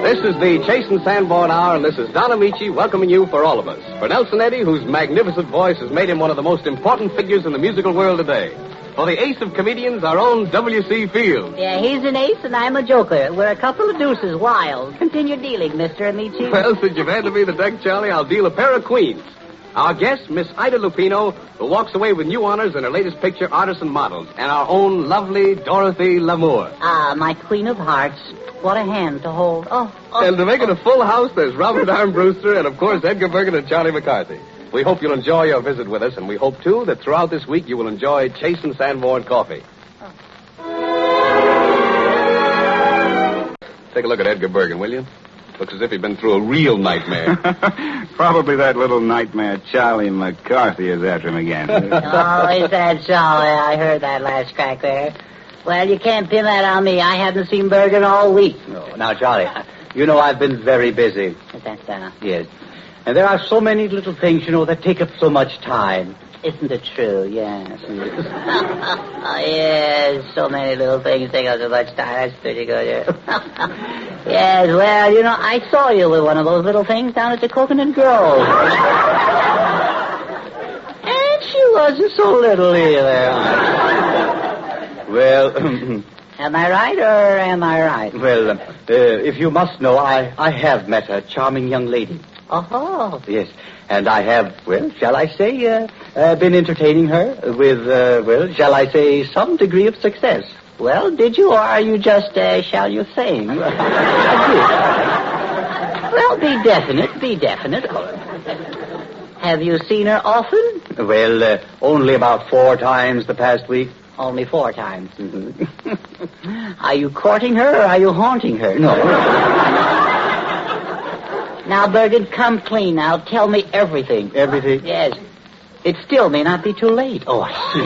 This is the Chase and Sanborn Hour, and this is Don Amici welcoming you for all of us. For Nelson Eddy, whose magnificent voice has made him one of the most important figures in the musical world today. For the ace of comedians, our own W.C. Fields. Yeah, he's an ace and I'm a joker. We're a couple of deuces, wild. Continue dealing, Mr. Amici. Well, since you've handed me the deck, Charlie, I'll deal a pair of queens. Our guest, Miss Ida Lupino, who walks away with new honors in her latest picture, Artisan Models, and our own lovely Dorothy Lamour. Ah, my queen of hearts. What a hand to hold. Oh. And to make it a full house, there's Robert Armbruster and, of course, Edgar Bergen and Charlie McCarthy. We hope you'll enjoy your visit with us, and we hope, too, that throughout this week you will enjoy Chase and Sanborn coffee. Take a look at Edgar Bergen, will you? Looks as if he'd been through a real nightmare. Probably that little nightmare Charlie McCarthy is after him again. Oh, is that so? I heard that last crack there. Well, you can't pin that on me. I haven't seen Bergen all week. No. Now, Charlie, you know I've been very busy. Is that so? Yes. And there are so many little things, that take up so much time. Isn't it true? Yes. Yes, so many little things take up so much time. That's pretty good. Yes, well, I saw you with one of those little things down at the Coconut Grove. And she wasn't so little either. Well, am I right or am I right? Well, if you must know, I have met a charming young lady. Oh. Yes, and I have, shall I say, been entertaining her with, shall I say, some degree of success. Well, did you, or are you just, shall you say? Well, be definite. Have you seen her often? Well, only about 4 times the past week. Only 4 times. Mm-hmm. Are you courting her or are you haunting her? No. Now, Bergen, come clean now. Tell me everything. Everything? Yes. It still may not be too late. Oh, I see.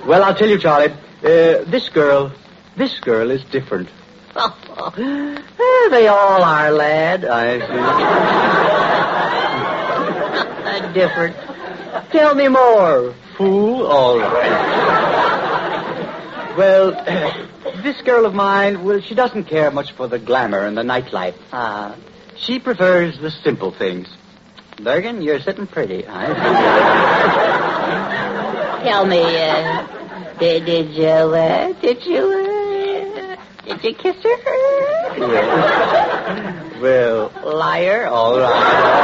Well, I'll tell you, Charlie. This girl is different. They all are, lad. I see. Different. Tell me more. Fool, all right. Well, this girl of mine, she doesn't care much for the glamour and the nightlife. She prefers the simple things. Bergen, you're sitting pretty. Tell me, did you kiss her? Yes. Well, liar. All right.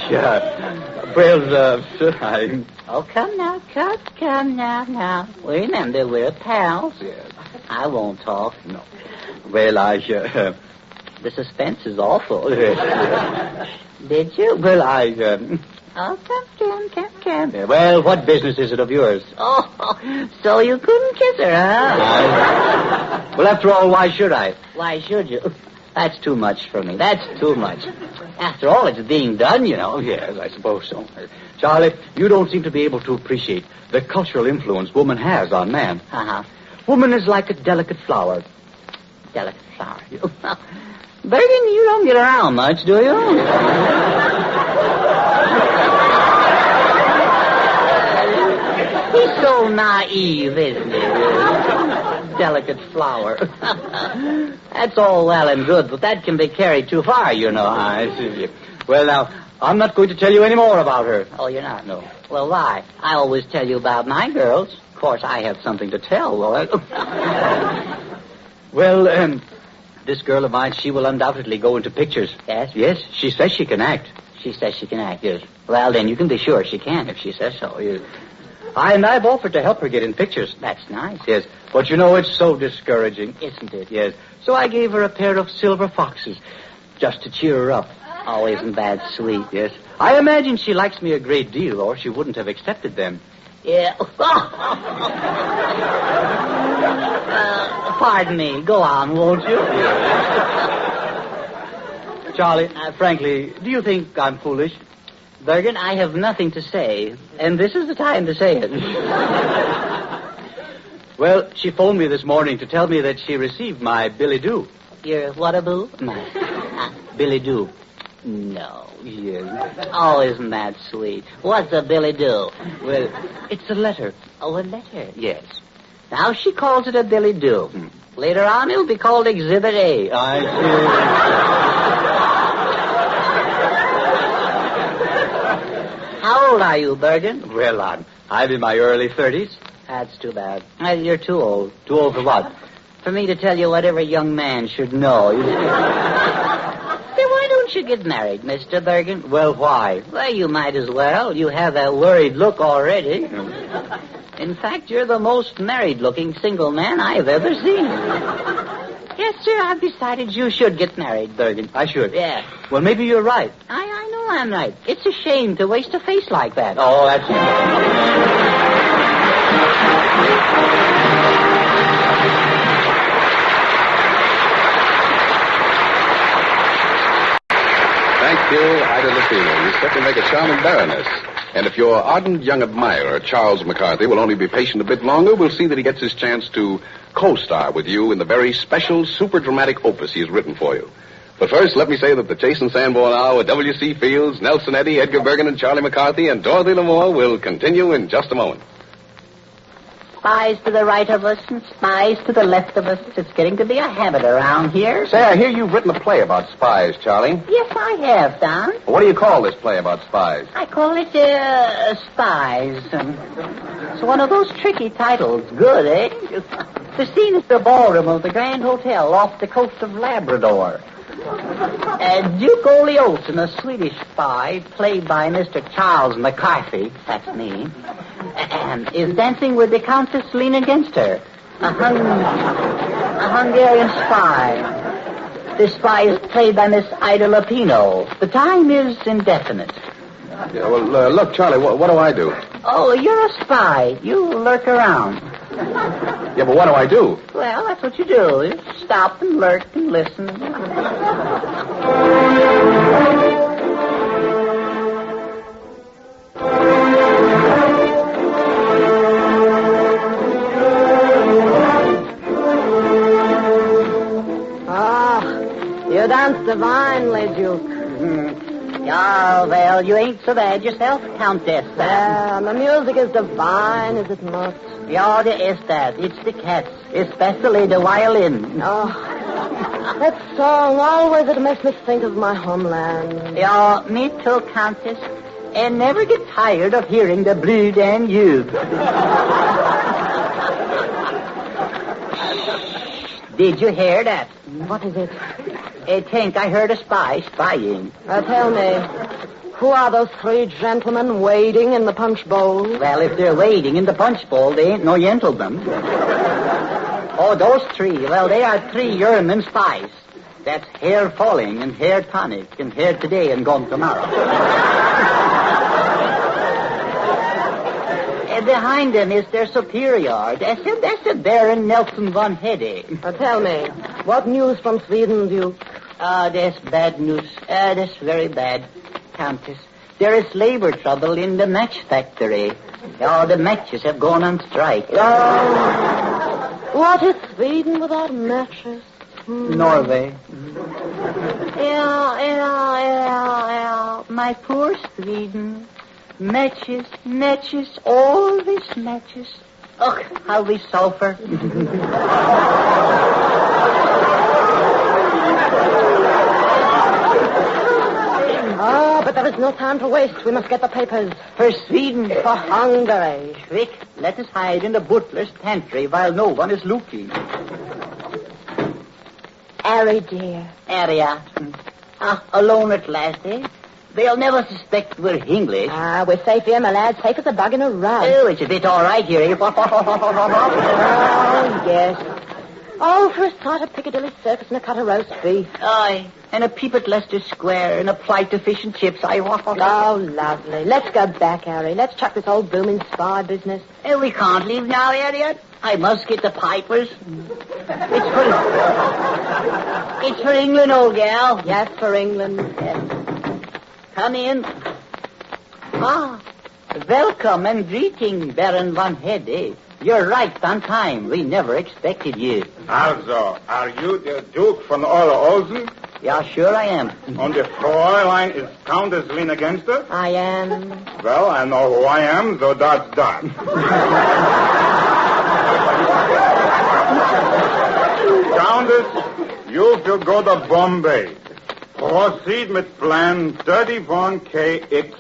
Should I? Oh, come now. Remember, we're pals. Yes. I won't talk. No. Well, The suspense is awful. Did you? Well, Oh, come. Well, what business is it of yours? Oh, so you couldn't kiss her, huh? Well, after all, why should I? Why should you? That's too much for me. That's too much. After all, it's being done, Yes, I suppose so. Charlie, you don't seem to be able to appreciate the cultural influence woman has on man. Uh-huh. Woman is like a delicate flower. Delicate flower. Bergen, you don't get around much, do you? He's so naive, isn't he? Delicate flower. That's all well and good, but that can be carried too far, I see. Well, now, I'm not going to tell you any more about her. Oh, you're not? No. Well, why? I always tell you about my girls. Of course, I have something to tell, Well, this girl of mine, she will undoubtedly go into pictures. Yes? Yes, she says she can act. She says she can act. Yes. Well, then you can be sure she can if she says so. Yes. I've offered to help her get in pictures. That's nice. Yes, but it's so discouraging. Isn't it? Yes. So I gave her a pair of silver foxes, just to cheer her up. Oh, isn't that sweet? Yes. I imagine she likes me a great deal, or she wouldn't have accepted them. Yeah. Pardon me. Go on, won't you? Charlie, frankly, do you think I'm foolish? Bergen, I have nothing to say, and this is the time to say it. Well, she phoned me this morning to tell me that she received my billet-doux. Your what-a-boo? Billet-doux. No. Yes. Oh, isn't that sweet? What's a billet-doux? Well, it's a letter. Oh, a letter? Yes. Now she calls it a billet-doux. Later on, it'll be called Exhibit A. I see. How old are you, Bergen? Well, I'm in my early 30s. That's too bad. You're too old. Too old for what? For me to tell you what every young man should know. Then why don't you get married, Mr. Bergen? Well, why? Well, you might as well. You have that worried look already. In fact, you're the most married-looking single man I've ever seen. Yes, sir, I've decided you should get married, Bergen. I should? Yeah. Well, maybe you're right. I know I'm right. It's a shame to waste a face like that. Oh, that's... Thank you, Ida Lupino. You certainly make a charming baroness. And if your ardent young admirer, Charles McCarthy, will only be patient a bit longer, we'll see that he gets his chance to co-star with you in the very special, super dramatic opus he has written for you. But first, let me say that the Chase and Sanborn Hour with W.C. Fields, Nelson Eddy, Edgar Bergen, and Charlie McCarthy, and Dorothy Lamour will continue in just a moment. Spies to the right of us and spies to the left of us. It's getting to be a habit around here. Say, I hear you've written a play about spies, Charlie. Yes, I have, Don. What do you call this play about spies? I call it, Spies. It's one of those tricky titles. Good, eh? The scene is the ballroom of the Grand Hotel off the coast of Labrador. Duke Ole Olsen, a Swedish spy, played by Mr. Charles McCarthy, that's me, is dancing with the Countess leaning against her, a Hungarian spy. This spy is played by Miss Ida Lupino. The time is indefinite. Yeah, well, look, Charlie, what do I do? Oh, you're a spy. You lurk around. Yeah, but what do I do? Well, that's what you do. You stop and lurk and listen. You dance divinely, Duke. Yeah, well, you ain't so bad yourself, Countess. The music is divine, is it not? Yeah, there is that. It's the cats, especially the violin. Oh, that song, always it makes me think of my homeland. Yeah, me too, Countess. And never get tired of hearing the Blue Danube. Did you hear that? What is it? I think I heard a spy spying. Tell me, who are those three gentlemen wading in the punch bowl? Well, if they're wading in the punch bowl, they ain't no gentlemen. Oh, those three. Well, they are three German spies. That's hair falling and hair tonic and hair today and gone tomorrow. And behind them is their superior. That's the Baron Nelson von Hede. Tell me, what news from Sweden, Duke? That's bad news. That's very bad, Countess. There is labor trouble in the match factory. Oh, the matches have gone on strike. Oh, what is Sweden without matches? Norway. Yeah. My poor Sweden. Matches, always matches. Oh, how we suffer. But there is no time to waste. We must get the papers. For Sweden. For Hungary. Quick, let us hide in the butler's pantry while no one is looking. Harry, dear. Area. Alone at last, eh? They'll never suspect we're English. We're safe here, my lad. Safe as a bug in a rug. Oh, it's a bit all right here, eh? Oh, yes. Oh, for a sight of Piccadilly Circus and a cut of roast beef. Aye, and a peep at Leicester Square and a flight of fish and chips. Oh, lovely. Let's go back, Harry. Let's chuck this old booming spy business. Oh, we can't leave now, Harriet. I must get the pipers. It's for England, old gal. Yes, for England. Yes. Come in. Welcome and greeting, Baron von Hede. You're right on time. We never expected you. Also, are you the Duke von Ole Olsen? Yeah, sure I am. On the Fräulein is Countess lean against her? I am. Well, I know who I am, so that's done. Countess, you will go to Bombay. Proceed with plan 31KX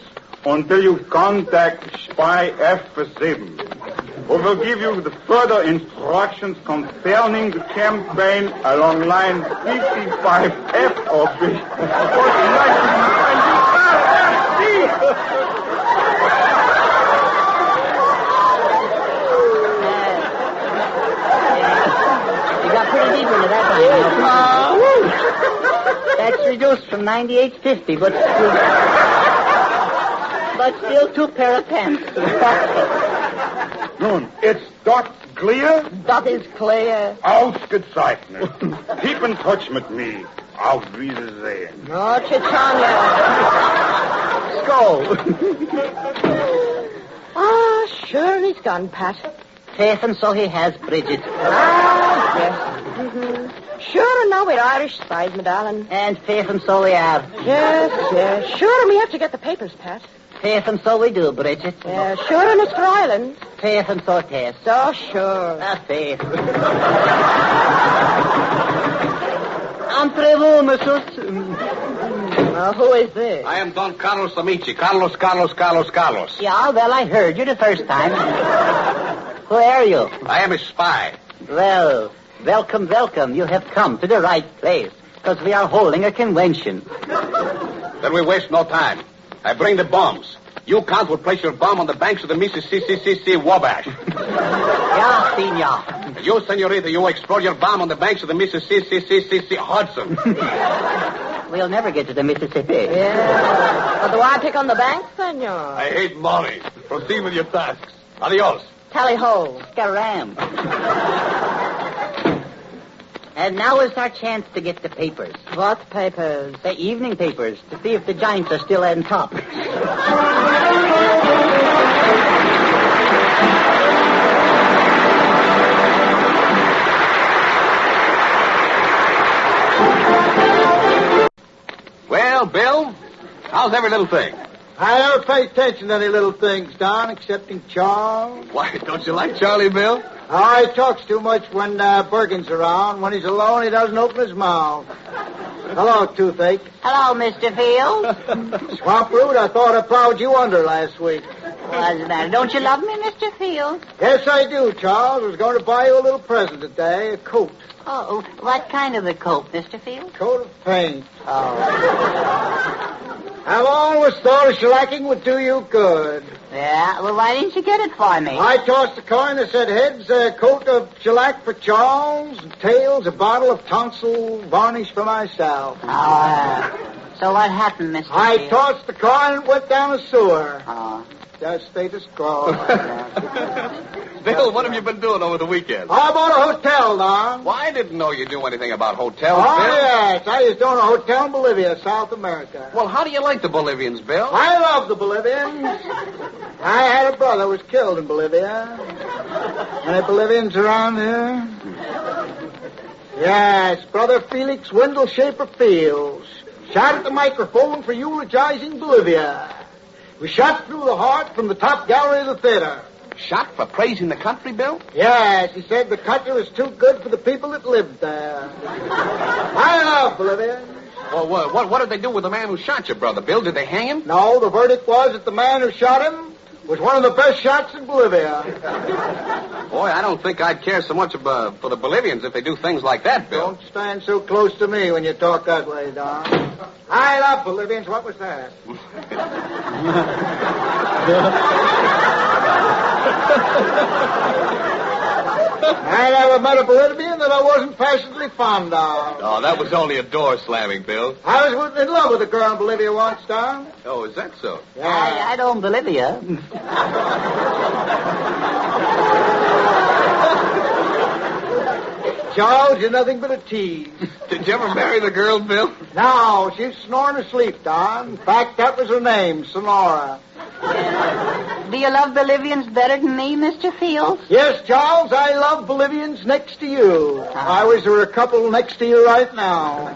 until you contact Spy F7, who will give you the further instructions concerning the campaign along line 55F office. Pretty deep into that line. That's reduced from 98.50, but still 2 pair of pants. Nun, it's dot clear? That is clear. Ausgezeichnet. Keep in touch with me. Auf Wiedersehen. No, Chichanya. Skull. Sure he's gone, Pat. Faith and so he has, Bridget. Yes. Mm-hmm. Sure, and now we're Irish spies, my darling. And faith and so we are. Yes. Sure, and we have to get the papers, Pat. Faith and so we do, Bridget. Yeah, sure, and it's for Ireland. Faith and so it is. So sure. Faith. Entrez-vous, monsieur. Who is this? I am Don Carlos Amici. Carlos. Yeah, well, I heard you the first time. Who are you? I am a spy. Well, welcome. You have come to the right place, because we are holding a convention. Then we waste no time. I bring the bombs. You, Count, will place your bomb on the banks of the Mississippi Wabash. Yeah, senor. You, senorita, you explode your bomb on the banks of the Mississippi Hudson. We'll never get to the Mississippi. Yeah. But do I pick on the bank, senor? I hate money. Proceed with your tasks. Adios. Tally-ho. Scaram. And now is our chance to get the papers. What papers? The evening papers, to see if the Giants are still on top. Well, Bill, how's every little thing? I never pay attention to any little things, Don, excepting Charles. Why, don't you like Charlie, Bill? Oh, he talks too much when Bergen's around. When he's alone, he doesn't open his mouth. Hello, Toothache. Hello, Mr. Fields. Swamp Root, I thought I plowed you under last week. What's the matter? Don't you love me, Mr. Fields? Yes, I do, Charles. I was going to buy you a little present today, a coat. Oh, what kind of a coat, Mr. Fields? Coat of paint. Oh. I've always thought a shellacking would do you good. Yeah? Well, why didn't you get it for me? I tossed a coin that said heads, a coat of shellac for Charles, and tails, a bottle of tonsil varnish for myself. So what happened, Mr. I Fields? tossed the coin and went down the sewer. Oh. Just status quo. Bill, what have you been doing over the weekend? I bought a hotel, Don. Well, I didn't know you knew anything about hotels, Oh, Bill. yes. I used to own a hotel in Bolivia, South America. Well, how do you like the Bolivians, Bill? I love the Bolivians. I had a brother who was killed in Bolivia. Any Bolivians around here? Yes, Brother Felix Wendell Schaefer Fields. Shot at the microphone for eulogizing Bolivia. Was shot through the heart from the top gallery of the theater. Shot for praising the country, Bill? Yes, he said the country was too good for the people that lived there. I love Bolivia. Well, what did they do with the man who shot your brother, Bill? Did they hang him? No, the verdict was that the man who shot him was one of the best shots in Bolivia. Boy, I don't think I'd care so much for the Bolivians if they do things like that, Bill. Don't stand so close to me when you talk that way, Don. I love Bolivians. What was that? I never met a Bolivian that I wasn't passionately fond of. Oh, that was only a door slamming, Bill. I was in love with a girl in Bolivia once, Don. Oh, is that so? Yeah. I don't Bolivia. Charles, you're nothing but a tease. Did you ever marry the girl, Bill? No, she's snoring asleep, Don. In fact, that was her name, Sonora. Do you love Bolivians better than me, Mr. Fields? Yes, Charles, I love Bolivians next to you. I wish there were a couple next to you right now.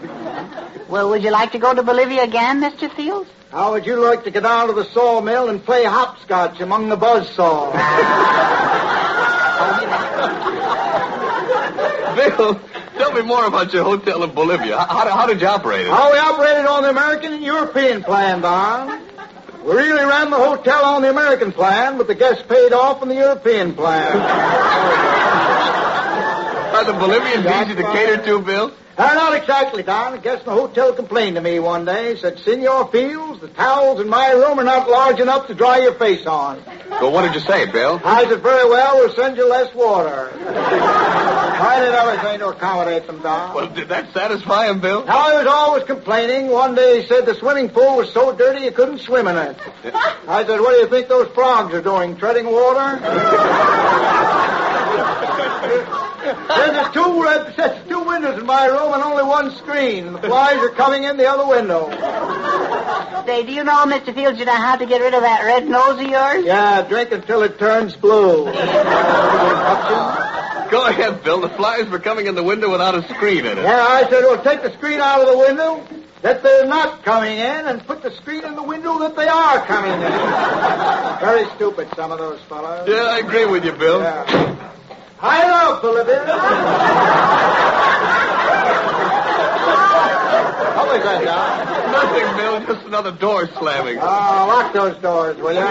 Well, would you like to go to Bolivia again, Mr. Fields? How would you like to get down to the sawmill and play hopscotch among the buzzsaws? Bill, Tell me more about your hotel in Bolivia. How did you operate it? Oh, we operated on the American and European plan, Don. We really ran the hotel on the American plan, but the guests paid off on the European plan. Are the Bolivians easy to cater to, Bill? Not exactly, Don. A guest in the hotel complained to me one day. Said, Senor Fields, the towels in my room are not large enough to dry your face on. Well, what did you say, Bill? I said, very well, we'll send you less water. I did everything to accommodate them, Don. Well, did that satisfy him, Bill? Now, he was always complaining. One day he said the swimming pool was so dirty you couldn't swim in it. I said, what do you think those frogs are doing, treading water? There's two windows in my room and only one screen. And the flies are coming in the other window. Say, do you know, Mr. Fields, you know how to get rid of that red nose of yours? Yeah, drink until it turns blue. Go ahead, Bill. The flies were coming in the window without a screen in it. Yeah, I said, well, take the screen out of the window that they're not coming in and put the screen in the window that they are coming in. Very stupid, some of those fellows. Yeah, I agree with you, Bill. Yeah. I love Bolivia. What was that, Don? Nothing, Bill. Just another door slamming. Oh, lock those doors, will you?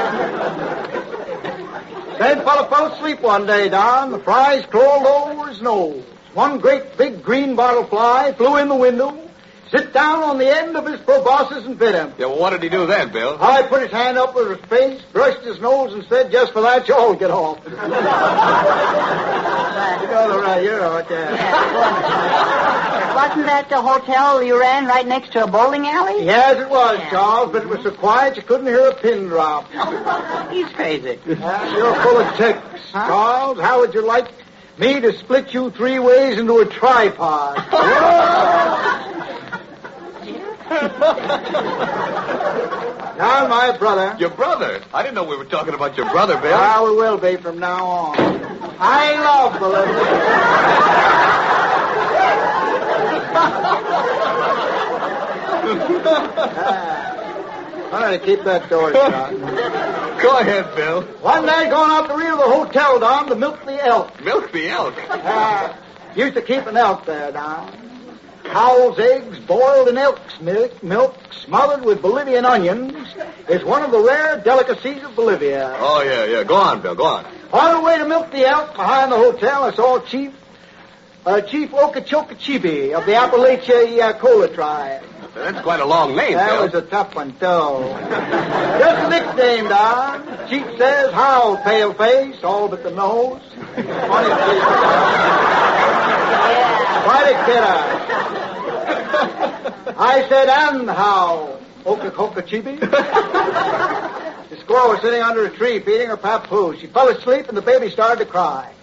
Same fellow fell asleep one day, Don. The flies crawled over his nose. One great big green bottle fly flew in the window, sit down on the end of his proboscis and bit him. Yeah, well, what did he do then, Bill? I put his hand up with his face, brushed his nose, and said, just for that, you all get off. You know the right, you know it, yeah. Wasn't that the hotel you ran right next to a bowling alley? Yes, it was, Charles, but it was so quiet you couldn't hear a pin drop. He's crazy. You're full of ticks, Charles. How would you like me to split you three ways into a tripod? Now, my brother. Your brother? I didn't know we were talking about your brother, Bill. Ah, we will be from now on. I love Bolivia. I'm going to keep that door shut. Go ahead, Bill. One day, going out the rear of the hotel, Don, to milk the elk. Milk the elk? Used to keep an elk there, Don. Cow's eggs boiled in elk's milk smothered with Bolivian onions is one of the rare delicacies of Bolivia. Oh, yeah. Go on, Bill, go on. On the way to milk the elk behind the hotel, I saw Chief Okeechobee of the Appalachia Cola tribe. That's quite a long name, That Bill. was a tough one, too. Just a nickname, Don. Chief says, how, pale face, all but the nose. Funny face. Quite a kidder. I said, and how, Okeechobee? The squirrel was sitting under a tree feeding her papoose. She fell asleep and the baby started to cry.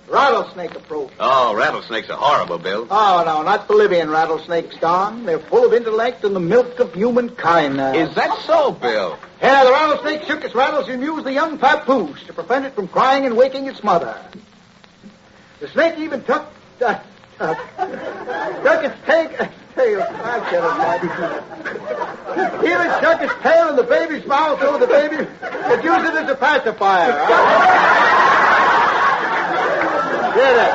Rattlesnake approached. Oh, rattlesnakes are horrible, Bill. Oh, no, not Bolivian rattlesnakes, Don. They're full of intellect and the milk of human kindness. Is that so, Bill? Yeah, the rattlesnake shook its rattles and amused the young papoose to prevent it from crying and waking its mother. The snake even took its tail. Even stuck its tail in the baby's mouth so the baby could use it as a pacifier. Did it?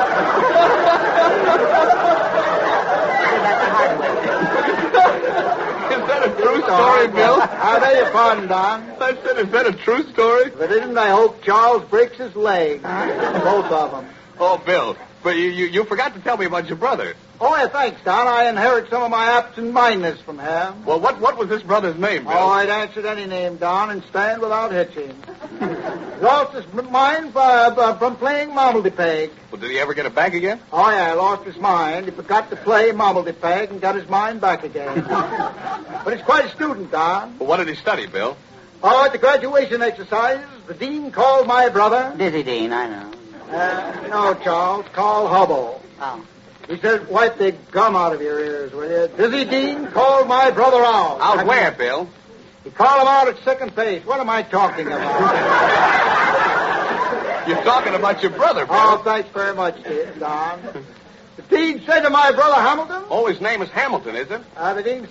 Is that a true story, Bill? I beg your pardon, Don. I said, is that a true story? If it isn't, I hope Charles breaks his leg. Both of them. Oh, Bill, but you forgot to tell me about your brother. Oh, yeah, thanks, Don. I inherit some of my absent-mindedness from him. Well, what was this brother's name, Bill? Oh, I'd answer any name, Don, and stand without hitching. Lost his mind from playing marble-de-peg. Well, did he ever get it back again? Oh, yeah, lost his mind. He forgot to play marble-de-peg and got his mind back again. But he's quite a student, Don. Well, what did he study, Bill? Oh, at the graduation exercises, the dean called my brother. Dizzy Dean, I know. No, Charles, call Hubble. Oh. He said, wipe the gum out of your ears, will you? Dizzy Dean called my brother out. Out where, Bill? He called him out at second base. What am I talking about? You're talking about your brother, Bill. Oh, thanks very much, Don. The dean said to my brother Hamilton. Oh, his name is Hamilton, is it? The dean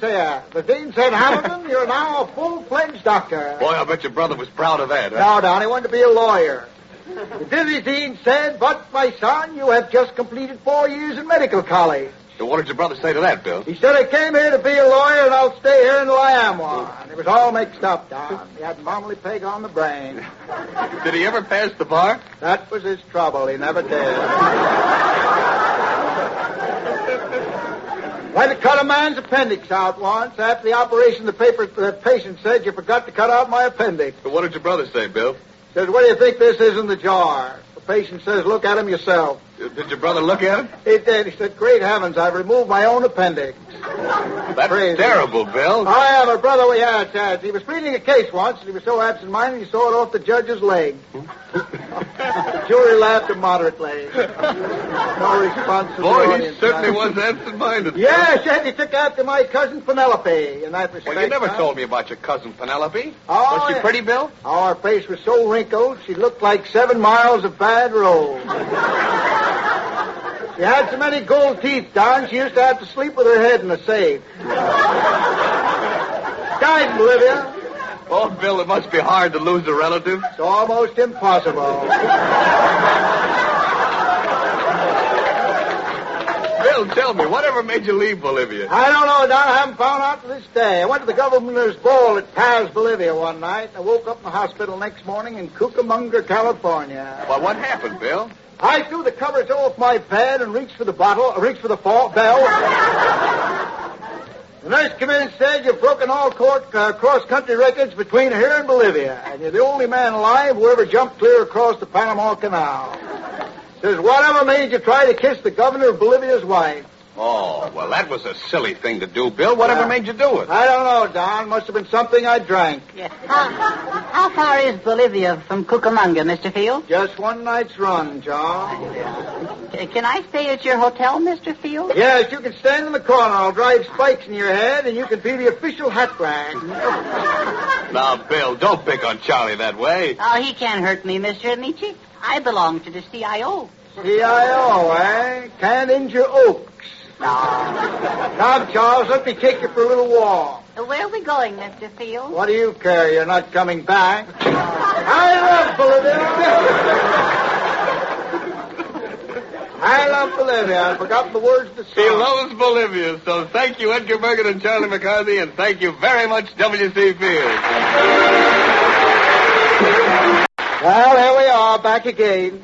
said, Hamilton, you're now a full-fledged doctor. Boy, I bet your brother was proud of that, huh? No, Don, he wanted to be a lawyer. The dizzy dean said, "But, my son, you have just completed 4 years in medical college." So what did your brother say to that, Bill? He said, "I came here to be a lawyer, and I'll stay here until I am one." It was all mixed up, Don. He had Momley Peg on the brain. Did he ever pass the bar? That was his trouble. He never did. I had to cut a man's appendix out once. After the operation, the patient said, "You forgot to cut out my appendix." So what did your brother say, Bill? Says, "What do you think this is in the jar?" The patient says, "Look at him yourself." Did your brother look at it? He did. He said, "Great heavens, I've removed my own appendix." That's Crazy. terrible, Bill. Oh, yeah, my brother, he was pleading a case once, and he was so absent-minded, he saw it off the judge's leg. The jury laughed immoderately. No response from the Boy, he audience. certainly was absent-minded. Yes, he took after my cousin Penelope in that respect. Well, you never told me about your cousin Penelope. Oh, Was she yeah. pretty, Bill? Oh, her face was so wrinkled, she looked like 7 miles of bad road. She had so many gold teeth, Don, she used to have to sleep with her head in a safe. Died in Bolivia. Oh, Bill, it must be hard to lose a relative. It's almost impossible. Bill, tell me, whatever made you leave Bolivia? I don't know, Don. I haven't found out to this day. I went to the governor's ball at Paz, Bolivia one night. I woke up in the hospital next morning in Cucamonga, California. Well, what happened, Bill? I threw the covers off my bed and reached for the bell. The nurse came in and said, "You've broken all cross-country records between here and Bolivia, and you're the only man alive who ever jumped clear across the Panama Canal." Says, "Whatever made you try to kiss the governor of Bolivia's wife?" Oh, well, that was a silly thing to do, Bill. Whatever made you do it? I don't know, Don. Must have been something I drank. Yeah. How far is Bolivia from Cucamonga, Mr. Field? Just one night's run, John. Can I stay at your hotel, Mr. Field? Yes, you can stand in the corner. I'll drive spikes in your head, and you can be the official hat rack. Now, Bill, don't pick on Charlie that way. Oh, he can't hurt me, Mr. Amici. I belong to the CIO. CIO, eh? Can't injure Oaks. No. Come, Charles, let me take you for a little walk. Where are we going, Mr. Field? What do you care? You're not coming back. I love Bolivia. I love Bolivia. I've forgotten the words to He song. loves Bolivia, so thank you, Edgar Bergen and Charlie McCarthy, and thank you very much, W.C. Field. Well, here we are, back again.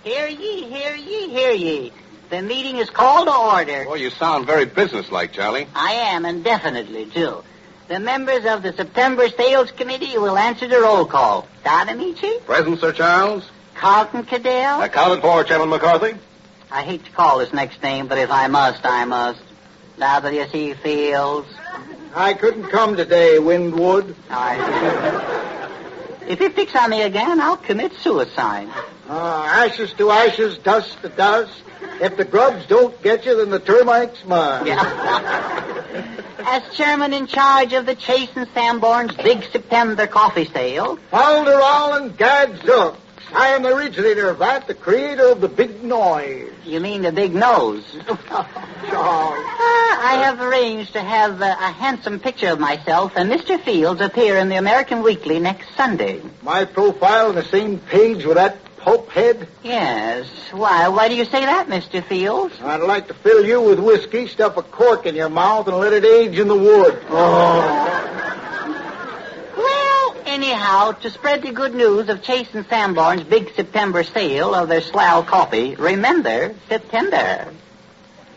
Hear ye, hear ye, hear ye. The meeting is called to order. Well, you sound very businesslike, Charlie. I am, and definitely, too. The members of the September Sales Committee will answer the roll call. Don Amici? Present, Sir Charles. Carlton Cadell? Accounted for, Chairman McCarthy. I hate to call his next name, but if I must, I must. W.C. Fields. I couldn't come today, Windwood. If you fix on me again, I'll commit suicide. Ashes to ashes, dust to dust. If the grubs don't get you, then the termites must. Yeah. As chairman in charge of the Chase and Sanborn's big September coffee sale. Falderall and Gadzooks. I am the originator of that, the creator of the big noise. You mean the big nose? Charles. I have arranged to have a handsome picture of myself and Mr. Fields appear in the American Weekly next Sunday. My profile on the same page with that pulp head? Yes. Why do you say that, Mr. Fields? I'd like to fill you with whiskey, stuff a cork in your mouth, and let it age in the wood. Well, anyhow, to spread the good news of Chase and Sanborn's big September sale of their Slough coffee, remember, September.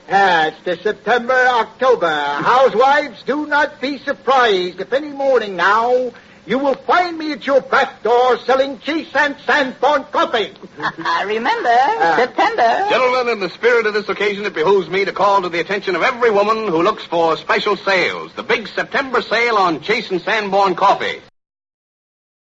It's the September-October. Housewives, do not be surprised if any morning now you will find me at your back door selling Chase and Sanborn coffee. Remember, September. Gentlemen, in the spirit of this occasion, it behooves me to call to the attention of every woman who looks for special sales. The big September sale on Chase and Sanborn coffee.